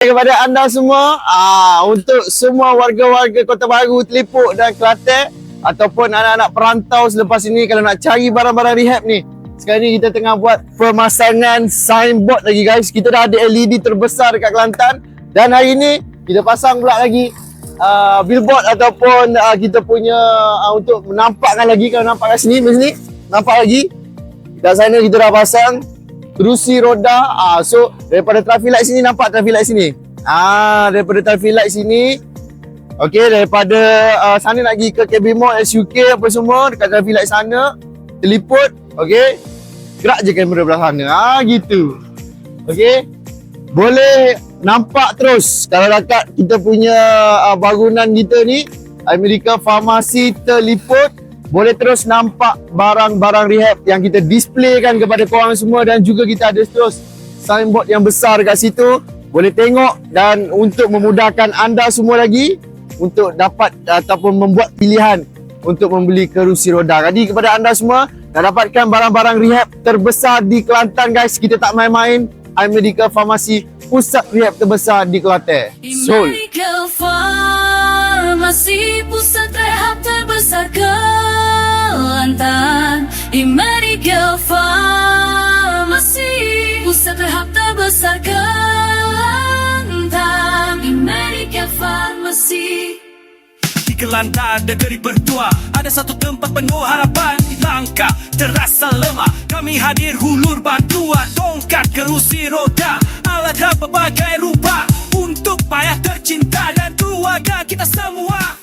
Kepada anda semua, untuk semua warga-warga Kota Baru, Telipuk dan Kelantan ataupun anak-anak perantau selepas ini kalau nak cari barang-barang rehab ni, sekarang ni kita tengah buat pemasangan signboard lagi guys. Kita dah ada LED terbesar dekat Kelantan dan hari ni kita pasang pula lagi billboard ataupun kita punya untuk menampakkan lagi. Kalau nampak kat sini, nampak lagi kat sana kita dah pasang kerusi roda. So daripada traffic light sini, nampak traffic light sini. Daripada traffic light sini, okey, daripada sana nak pergi ke KB Mall, SUK apa semua, dekat traffic light sana terliput, okey. Gerak je kamera belah sana. Gitu. Okey. Boleh nampak terus kalau dekat kita punya bangunan kita ni, Amerika Farmasi terliput. Boleh terus nampak barang-barang rehab yang kita displaykan kepada korang semua dan juga kita ada terus signboard yang besar kat situ. Boleh tengok dan untuk memudahkan anda semua lagi untuk dapat ataupun membuat pilihan untuk membeli kerusi roda. Jadi kepada anda semua nak dapatkan barang-barang rehab terbesar di Kelantan guys, kita tak main-main. Amerika Farmasi, pusat rehab terbesar di Kelantan. Sol. Amerika Farmasi, pusat rehab terbesar Kelantan. Amerika Farmasi, pusat rehab terbesar Kelantan. Amerika Farmasi. Di Kelantan negeri bertua, ada satu tempat penuh harapan. Langkah terasa lemah, kami hadir hulur bantuan. Tongkat kerusi roda, alat berbagai rupa, untuk payah tercinta dan keluarga kita semua.